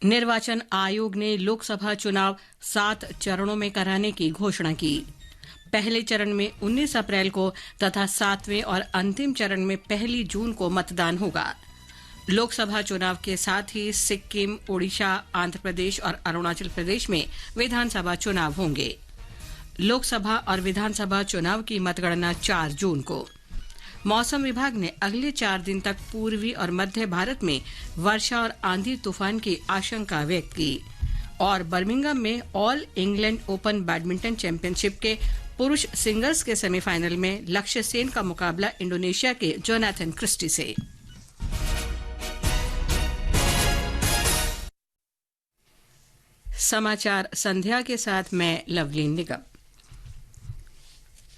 निर्वाचन आयोग ने लोकसभा चुनाव 7 चरणों में कराने की घोषणा की। पहले चरण में 19 अप्रैल को तथा 7वें और अंतिम चरण में 1 जून को मतदान होगा। लोकसभा चुनाव के साथ ही सिक्किम, ओडिशा, आंध्र प्रदेश और अरुणाचल प्रदेश में विधानसभा चुनाव होंगे। लोकसभा और विधानसभा चुनाव की मतगणना 4 जून को। मौसम विभाग ने अगले 4 दिन तक पूर्वी और मध्य भारत में वर्षा और आंधी तूफान की आशंका व्यक्त की। और बर्मिंघम में all England open badminton championship के पुरुष सिंगल्स के सेमीफाइनल में लक्ष्य सेन का मुकाबला इंडोनेशिया के जोनाथन क्रिस्टी से। समाचार संध्या के साथ मैं लवलीन निगम।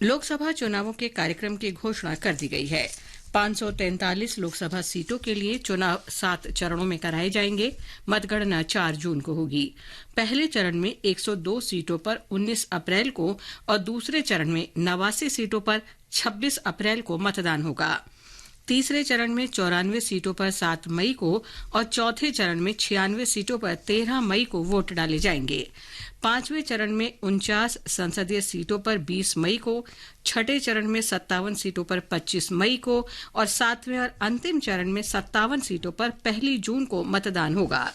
लोकसभा चुनावों के कार्यक्रम की घोषणा कर दी गई है। 543 लोकसभा सीटों के लिए चुनाव 7 चरणों में कराए जाएंगे। मतगणना 4 जून को होगी। पहले चरण में 102 सीटों पर 19 अप्रैल को और दूसरे चरण में 89 सीटों पर 26 अप्रैल को मतदान होगा। तीसरे चरण में 94 सीटों पर 7 मई को और चौथे चरण में 96 सीटों पर 13 मई को वोट डाले जाएंगे। पांचवें चरण में 49 संसदीय सीटों पर 20 मई को, छठे चरण में 57 सीटों पर 25 मई को और 7वें और अंतिम चरण में 57 सीटों पर 1 जून को मतदान होगा।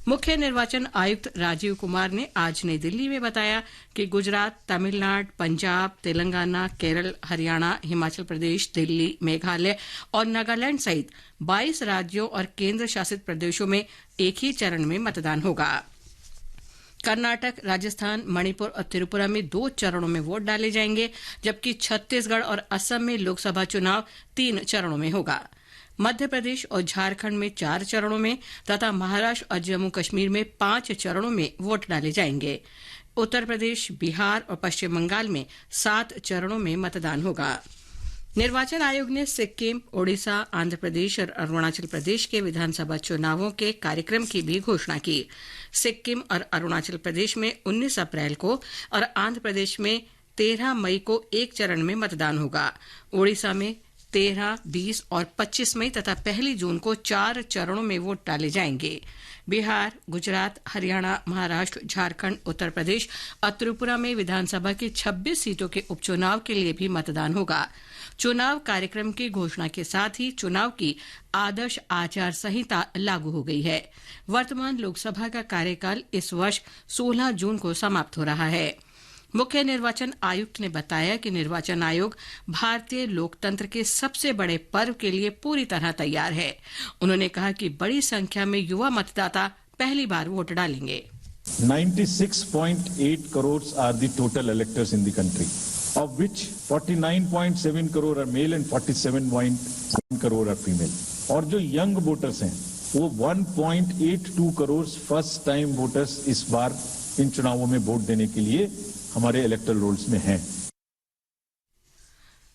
मुख्य निर्वाचन आयुक्त राजीव कुमार ने आज नई दिल्ली में बताया कि गुजरात, तमिलनाडु, पंजाब, तेलंगाना, केरल, हरियाणा, हिमाचल प्रदेश, दिल्ली, मेघालय और नागालैंड सहित 22 राज्यों और केंद्र शासित प्रदेशों में एक ही चरण में मतदान होगा। कर्नाटक, राजस्थान, मणिपुर और त्रिपुरा में 2 चरणों में वोट डाले जाएंगे, जबकि छत्तीसगढ़ और असम में लोकसभा चुनाव 3 चरणों में होगा। मध्य प्रदेश और झारखंड में 4 चरणों में तथा महाराष्ट्र और जम्मू कश्मीर में 5 चरणों में वोट डाले जाएंगे। उत्तर प्रदेश, बिहार और पश्चिम बंगाल में 7 चरणों में मतदान होगा। निर्वाचन आयोग ने सिक्किम, ओडिशा, आंध्र प्रदेश और अरुणाचल प्रदेश के विधानसभा चुनावों के कार्यक्रम की भी घोषणा की। सिक्किम और अरुणाचल प्रदेश में 19 अप्रैल को और आंध्र प्रदेश में 13 मई को एक चरण में मतदान होगा। ओडिशा में 13, 20 और 25 मई तथा 1 जून को 4 चरणों में वोट डाले जाएंगे। बिहार, गुजरात, हरियाणा, महाराष्ट्र, झारखंड, उत्तर प्रदेश और त्रिपुरा में विधानसभा की 26 सीटों के उपचुनाव के लिए भी मतदान होगा। चुनाव कार्यक्रम की घोषणा के साथ ही चुनाव की आदर्श आचार संहिता लागू हो गई है। वर्तमान लोकसभा का कार्यकाल इस वर्ष 16 जून को समाप्त हो रहा है। मुख्य निर्वाचन आयुक्त ने बताया कि निर्वाचन आयोग भारतीय लोकतंत्र के सबसे बड़े पर्व के लिए पूरी तरह तैयार है। उन्होंने कहा कि बड़ी संख्या में युवा मतदाता पहली बार वोट डालेंगे। 96.8 crores are the total electors in the country, of which 49.7 crore are male and 47.7 crore are female. और जो यंग वोटर्स हैं वो 1.82 करोड़ फर्स्ट टाइम वोटर्स इस बार इन चुनावों में वोट देने के लिए हमारे इलेक्टोरल रोल्स में हैं।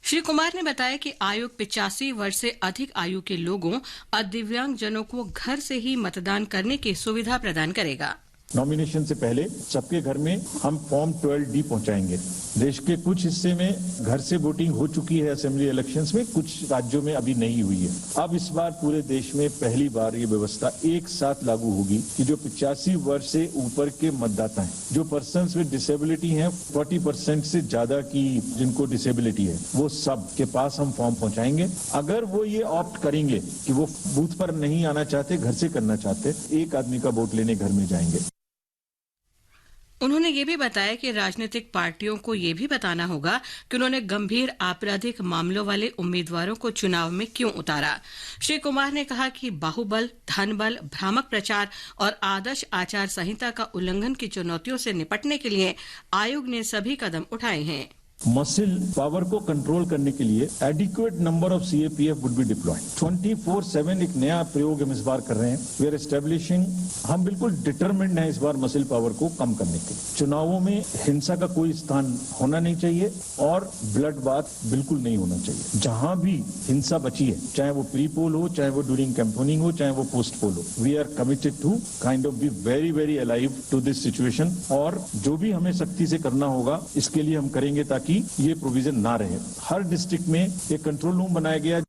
श्री कुमार ने बताया कि आयोग 85 वर्ष से अधिक आयु के लोगों और दिव्यांगजनों को घर से ही मतदान करने की सुविधा प्रदान करेगा। नॉमिनेशन से पहले सबके घर में हम फॉर्म 12D पहुंचाएंगे। देश के कुछ हिस्से में घर से वोटिंग हो चुकी है असेंबली इलेक्शंस में, कुछ राज्यों में अभी नहीं हुई है। अब इस बार पूरे देश में पहली बार ये व्यवस्था एक साथ लागू होगी कि जो 85 वर्ष से ऊपर के मतदाता हैं, जो पर्सन्स विद डिसेबिलिटी हैं, 40% से ज्यादा की जिनको डिसेबिलिटी है, वो सब के पास हम फॉर्म पहुंचाएंगे। अगर वो ये ऑप्ट करेंगे कि वो बूथ पर नहीं आना चाहते, घर से करना चाहते, एक आदमी का वोट लेने घर में जाएंगे। उन्होंने ये भी बताया कि राजनीतिक पार्टियों को ये भी बताना होगा कि उन्होंने गंभीर आपराधिक मामलों वाले उम्मीदवारों को चुनाव में क्यों उतारा। श्री कुमार ने कहा कि बाहुबल, धनबल, भ्रामक प्रचार और आदर्श आचार संहिता का उल्लंघन की चुनौतियों से निपटने के लिए आयोग ने सभी कदम उठाए हैं। मसिल पावर को कंट्रोल करने के लिए adequate number of CAPF would be diploid. 24/7 एक नया प्रयोग हम इस बार कर रहे हैं। वी आर एस्टेब्लिशिंग, हम बिल्कुल डिटरमिन्ड हैं इस बार मसिल पावर को कम करने के लिए। चुनावों में हिंसा का कोई स्थान होना नहीं चाहिए और ब्लड बाथ बिल्कुल नहीं होना चाहिए। जहां भी हिंसा बची है, चाहे वो प्री पोल हो, चाहे वो ड्यूरिंग कैंपेनिंग हो, चाहे वो पोस्ट पोल हो, we are committed to kind of be very very alive to this situation. और जो भी हमें सख्ती से करना होगा इसके लिए हम करेंगे ताकि ये प्रोविजन ना रहे। हर डिस्ट्रिक्ट में एक कंट्रोल रूम बनाया गया।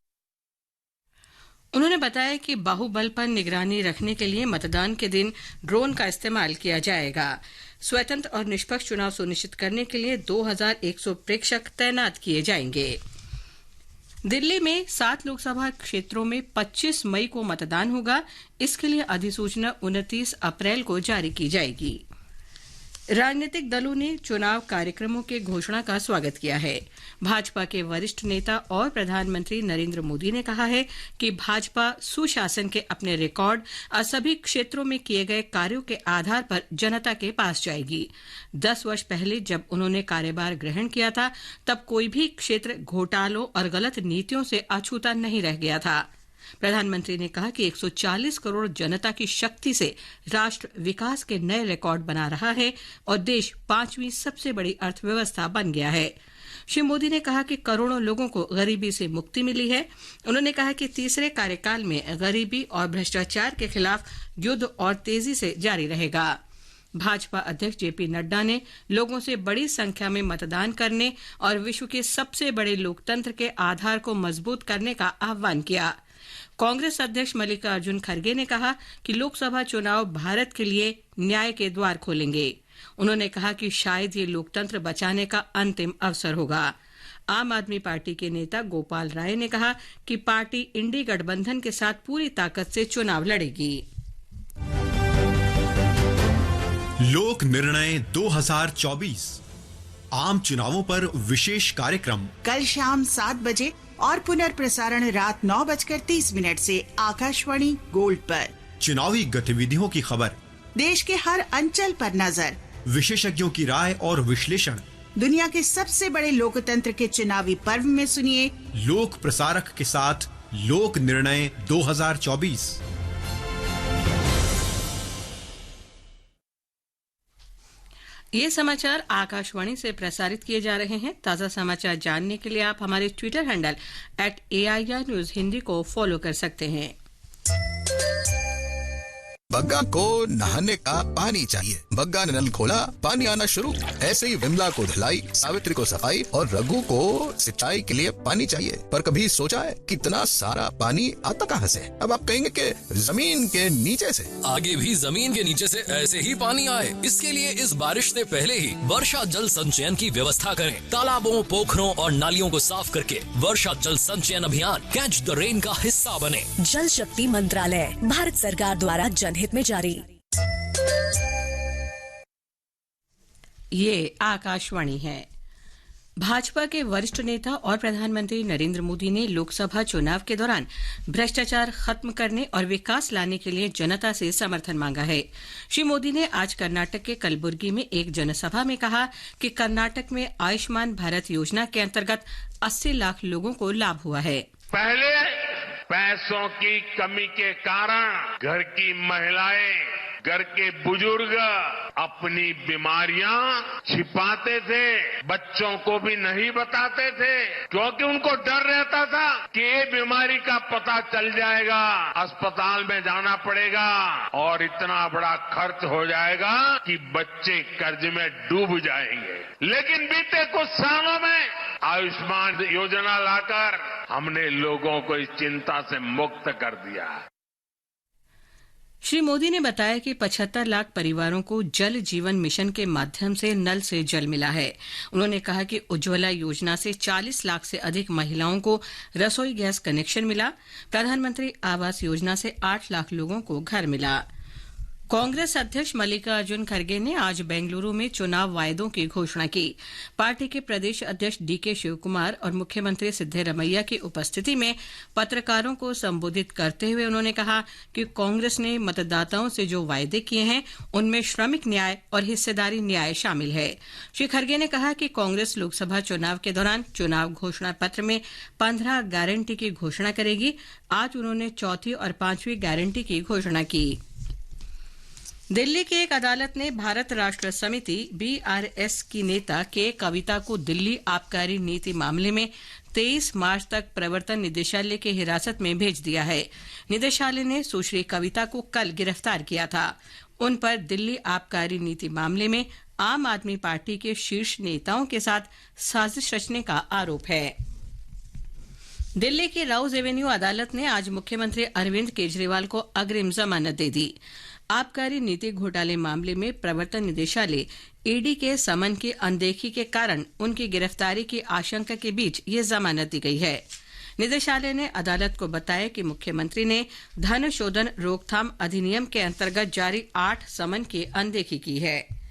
उन्होंने बताया कि बाहुबल पर निगरानी रखने के लिए मतदान के दिन ड्रोन का इस्तेमाल किया जाएगा। स्वतंत्र और निष्पक्ष चुनाव सुनिश्चित करने के लिए 2100 प्रेक्षक तैनात किए जाएंगे। दिल्ली में 7 लोकसभा क्षेत्रों में 25 मई को मतदान होगा। इसके लिए अधिसूचना 29 अप्रैल को जारी की जाएगी। राजनीतिक दलों ने चुनाव कार्यक्रमों के घोषणा का स्वागत किया है। भाजपा के वरिष्ठ नेता और प्रधानमंत्री नरेंद्र मोदी ने कहा है कि भाजपा सुशासन के अपने रिकॉर्ड और सभी क्षेत्रों में किए गए कार्यों के आधार पर जनता के पास जाएगी। 10 वर्ष पहले जब उन्होंने कार्यभार ग्रहण किया था, तब कोई भी क्षेत्र घोटालों और गलत नीतियों से अछूता नहीं रह गया था। प्रधानमंत्री ने कहा कि 140 करोड़ जनता की शक्ति से राष्ट्र विकास के नए रिकॉर्ड बना रहा है और देश 5वीं सबसे बड़ी अर्थव्यवस्था बन गया है। श्री मोदी ने कहा कि करोड़ों लोगों को गरीबी से मुक्ति मिली है। उन्होंने कहा कि तीसरे कार्यकाल में गरीबी और भ्रष्टाचार के खिलाफ युद्ध और तेजी से जारी रहेगा। भाजपा अध्यक्ष जेपी नड्डा ने लोगों से बड़ी संख्या में मतदान करने और विश्व के सबसे बड़े लोकतंत्र के आधार को मजबूत करने का आह्वान किया। कांग्रेस अध्यक्ष मल्लिकार्जुन खड़गे ने कहा कि लोकसभा चुनाव भारत के लिए न्याय के द्वार खोलेंगे। उन्होंने कहा कि शायद ये लोकतंत्र बचाने का अंतिम अवसर होगा। आम आदमी पार्टी के नेता गोपाल राय ने कहा कि पार्टी इंडी गठबंधन के साथ पूरी ताकत से चुनाव लड़ेगी। लोक निर्णय 2024 आम चुनावों पर विशेष कार्यक्रम कल शाम 7 बजे और पुनर्प्रसारण रात 9:30 से आकाशवाणी गोल्ड पर। चुनावी गतिविधियों की खबर, देश के हर अंचल पर नजर, विशेषज्ञों की राय और विश्लेषण। दुनिया के सबसे बड़े लोकतंत्र के चुनावी पर्व में सुनिए लोक प्रसारक के साथ लोक निर्णय 2024। ये समाचार आकाशवाणी से प्रसारित किए जा रहे हैं। ताज़ा समाचार जानने के लिए आप हमारे Twitter handle @AIR News Hindi को फॉलो कर सकते हैं। बग्गा को नहाने का पानी चाहिए। बग्गा ने नल खोला, पानी आना शुरू। ऐसे ही विमला को धुलाई, सावित्री को सफाई और रघु को सिंचाई के लिए पानी चाहिए। पर कभी सोचा है कितना सारा पानी आता कहाँ से? अब आप कहेंगे कि जमीन के नीचे से। आगे भी जमीन के नीचे से ऐसे ही पानी आए, इसके लिए इस बारिश से पहले ही वर्षा जल संचयन की व्यवस्था करें। तालाबों, पोखरों और नालियों को साफ करके वर्षा जल संचयन अभियान कैच द रेन का हिस्सा बने। जल शक्ति मंत्रालय, भारत सरकार द्वारा जनहित में जारी। ये आकाशवाणी है। भाजपा के वरिष्ठ नेता और प्रधानमंत्री नरेंद्र मोदी ने लोकसभा चुनाव के दौरान भ्रष्टाचार खत्म करने और विकास लाने के लिए जनता से समर्थन मांगा है। श्री मोदी ने आज कर्नाटक के कलबुर्गी में एक जनसभा में कहा कि कर्नाटक में आयुष्मान भारत योजना के अंतर्गत 80 लाख लोगों को लाभ हुआ है। पहले पैसों की कमी के कारण घर की महिलाएं, घर के बुजुर्ग अपनी बीमारियां छिपाते थे, बच्चों को भी नहीं बताते थे, क्योंकि उनको डर रहता था कि ये बीमारी का पता चल जाएगा, अस्पताल में जाना पड़ेगा और इतना बड़ा खर्च हो जाएगा कि बच्चे कर्ज में डूब जाएंगे। लेकिन बीते कुछ सालों में आयुष्मान योजना लाकर हमने लोगों को इस चिंता से मुक्त कर दिया। श्री मोदी ने बताया कि 75 लाख परिवारों को जल जीवन मिशन के माध्यम से नल से जल मिला है। उन्होंने कहा कि उज्ज्वला योजना से 40 लाख से अधिक महिलाओं को रसोई गैस कनेक्शन मिला। प्रधानमंत्री आवास योजना से 8 लाख लोगों को घर मिला। कांग्रेस अध्यक्ष मल्लिकार्जुन खड़गे ने आज बेंगलुरु में चुनाव वायदों की घोषणा की। पार्टी के प्रदेश अध्यक्ष डीके शिवकुमार और मुख्यमंत्री सिद्धरमैया की उपस्थिति में पत्रकारों को संबोधित करते हुए उन्होंने कहा कि कांग्रेस ने मतदाताओं से जो वायदे किए हैं उनमें श्रमिक न्याय और हिस्सेदारी न्याय शामिल है। श्री खड़गे ने कहा कि कांग्रेस लोकसभा चुनाव के दौरान चुनाव घोषणा पत्र में 15 गारंटी की घोषणा करेगी। आज उन्होंने चौथी और 5वीं गारंटी की घोषणा की। दिल्ली की एक अदालत ने भारत राष्ट्र समिति BRS की नेता के कविता को दिल्ली आबकारी नीति मामले में 23 मार्च तक प्रवर्तन निदेशालय के हिरासत में भेज दिया है। निदेशालय ने सुश्री कविता को कल गिरफ्तार किया था। उन पर दिल्ली आबकारी नीति मामले में आम आदमी पार्टी के शीर्ष नेताओं के साथ साजिश रचने का आरोप है। दिल्ली की राउज एवेन्यू अदालत ने आज मुख्यमंत्री अरविंद केजरीवाल को अग्रिम जमानत दे दी। आबकारी नीति घोटाले मामले में प्रवर्तन निदेशालय ईडी के समन की अनदेखी के कारण उनकी गिरफ्तारी की आशंका के बीच ये जमानत दी गई है। निदेशालय ने अदालत को बताया कि मुख्यमंत्री ने धन शोधन रोकथाम अधिनियम के अंतर्गत जारी 8 समन की अनदेखी की है।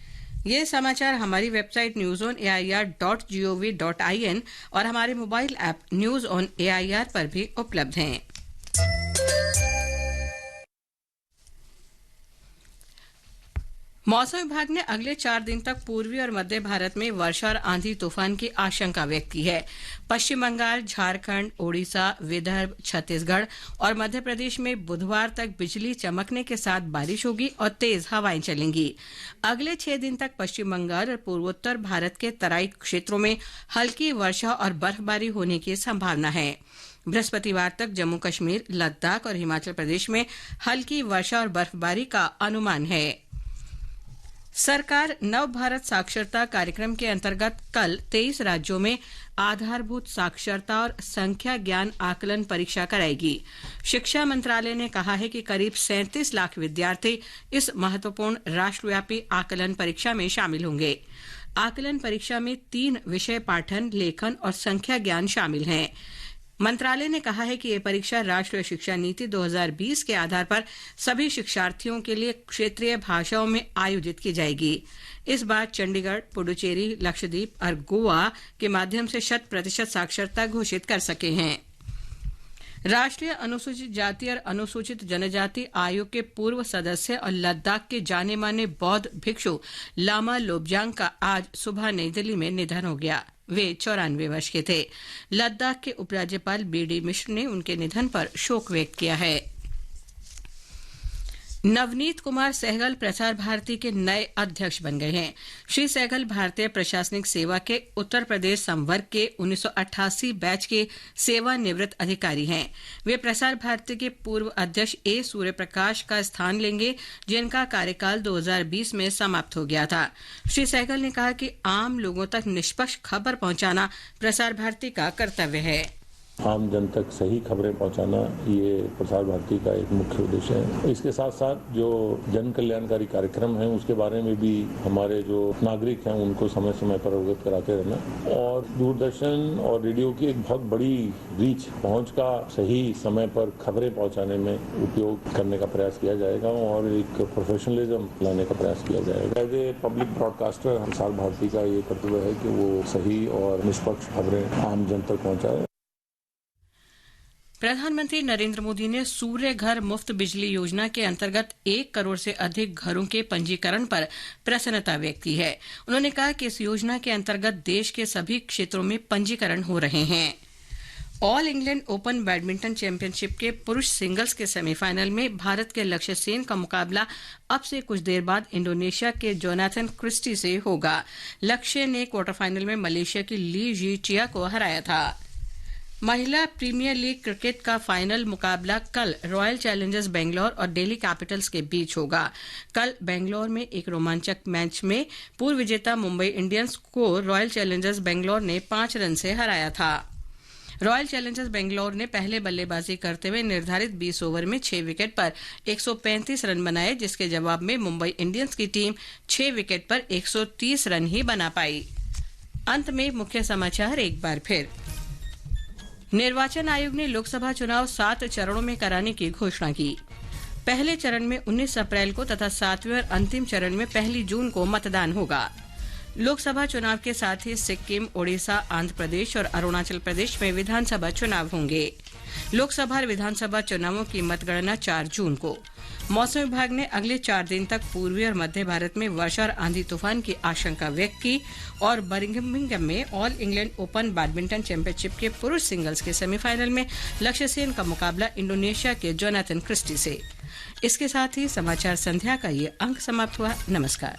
ये समाचार हमारी वेबसाइट newsonair.gov.in और हमारे mobile app news on AIR पर भी उपलब्ध हैं। मौसम विभाग ने अगले 4 दिन तक पूर्वी और मध्य भारत में वर्षा और आंधी तूफान की आशंका व्यक्त की है। पश्चिम बंगाल, झारखंड, ओडिशा, विदर्भ, छत्तीसगढ़ और मध्य प्रदेश में बुधवार तक बिजली चमकने के साथ बारिश होगी और तेज हवाएं चलेंगी। अगले 6 दिन तक पश्चिम बंगाल और पूर्वोत्तर भारत के तराई क्षेत्रों में हल्की वर्षा और बर्फबारी होने की संभावना है। बृहस्पतिवार तक जम्मू कश्मीर, लद्दाख और हिमाचल प्रदेश में हल्की वर्षा और बर्फबारी का अनुमान है। सरकार नव भारत साक्षरता कार्यक्रम के अंतर्गत कल 23 राज्यों में आधारभूत साक्षरता और संख्या ज्ञान आकलन परीक्षा कराएगी। शिक्षा मंत्रालय ने कहा है कि करीब 37 लाख विद्यार्थी इस महत्वपूर्ण राष्ट्रव्यापी आकलन परीक्षा में शामिल होंगे। आकलन परीक्षा में 3 विषय पाठन, लेखन और संख्या ज्ञान शामिल हैं। मंत्रालय ने कहा है कि ये परीक्षा राष्ट्रीय शिक्षा नीति 2020 के आधार पर सभी शिक्षार्थियों के लिए क्षेत्रीय भाषाओं में आयोजित की जाएगी। इस बार चंडीगढ़, पुडुचेरी, लक्षद्वीप और गोवा के माध्यम से 100% साक्षरता घोषित कर सके हैं। राष्ट्रीय अनुसूचित जाति और अनुसूचित जनजाति आयोग के पूर्व सदस्य और लद्दाख के जाने माने बौद्ध भिक्षु लामा लोब्जांग का आज सुबह नई दिल्ली में निधन हो गया। वे 94 वर्ष के थे। लद्दाख के उपराज्यपाल बीडी मिश्र ने उनके निधन पर शोक व्यक्त किया है। नवनीत कुमार सहगल प्रसार भारती के नए अध्यक्ष बन गए हैं। श्री सहगल भारतीय प्रशासनिक सेवा के उत्तर प्रदेश संवर्ग के 1988 बैच के सेवानिवृत्त अधिकारी हैं। वे प्रसार भारती के पूर्व अध्यक्ष ए सूर्यप्रकाश का स्थान लेंगे, जिनका कार्यकाल 2020 में समाप्त हो गया था। श्री सहगल ने कहा कि आम लोगों तक निष्पक्ष खबर पहुंचाना प्रसार भारती का कर्तव्य है। आम जन तक सही खबरें पहुंचाना ये प्रसार भारती का एक मुख्य उद्देश्य है। इसके साथ साथ जो जन कल्याणकारी कार्यक्रम है उसके बारे में भी हमारे जो नागरिक हैं उनको समय समय पर अवगत कराते रहना, और दूरदर्शन और रेडियो की एक बहुत बड़ी रीच, पहुंच का सही समय पर खबरें पहुंचाने में उपयोग करने का प्रयास किया जाएगा और एक प्रोफेशनलिज्म लाने का प्रयास किया जाएगा। As a public broadcaster Prasar Bharati का ये कर्तव्य है कि वो सही और निष्पक्ष खबरें आम जन तक पहुंचाए। प्रधानमंत्री नरेंद्र मोदी ने सूर्य घर मुफ्त बिजली योजना के अंतर्गत 1 करोड़ से अधिक घरों के पंजीकरण पर प्रसन्नता व्यक्त की है। उन्होंने कहा कि इस योजना के अंतर्गत देश के सभी क्षेत्रों में पंजीकरण हो रहे हैं। All England open badminton championship के पुरुष सिंगल्स के सेमीफाइनल में भारत के लक्ष्य सेन का मुकाबला अब से कुछ देर बाद इंडोनेशिया के जोनाथन क्रिस्टी से होगा। लक्ष्य ने क्वार्टर फाइनल में मलेशिया की ली जी चिया को हराया था। महिला प्रीमियर लीग क्रिकेट का फाइनल मुकाबला कल रॉयल चैलेंजर्स बेंगलोर और दिल्ली कैपिटल्स के बीच होगा। कल बेंगलोर में एक रोमांचक मैच में पूर्व विजेता मुंबई इंडियंस को रॉयल चैलेंजर्स बेंगलोर ने 5 रन से हराया था। रॉयल चैलेंजर्स बेंगलोर ने पहले बल्लेबाजी करते हुए निर्धारित 20 ओवर में 6 विकेट पर 135 रन बनाए, जिसके जवाब में मुंबई इंडियंस की टीम 6 विकेट पर 130 रन ही बना पाई। अंत में मुख्य समाचार एक बार फिर। निर्वाचन आयोग ने लोकसभा चुनाव 7 चरणों में कराने की घोषणा की। पहले चरण में 19 अप्रैल को तथा 7वें और अंतिम चरण में 1 जून को मतदान होगा। लोकसभा चुनाव के साथ ही सिक्किम, ओडिशा, आंध्र प्रदेश और अरुणाचल प्रदेश में विधानसभा चुनाव होंगे। लोकसभा और विधानसभा चुनावों की मतगणना 4 जून को। मौसम विभाग ने अगले 4 दिन तक पूर्वी और मध्य भारत में वर्षा और आंधी तूफान की आशंका व्यक्त की। और बर्मिंघम में all England open badminton championship के पुरुष सिंगल्स के सेमीफाइनल में लक्ष्य सेन का मुकाबला इंडोनेशिया के जोनाथन क्रिस्टी से। इसके साथ ही समाचार संध्या का ये अंक समाप्त हुआ। नमस्कार।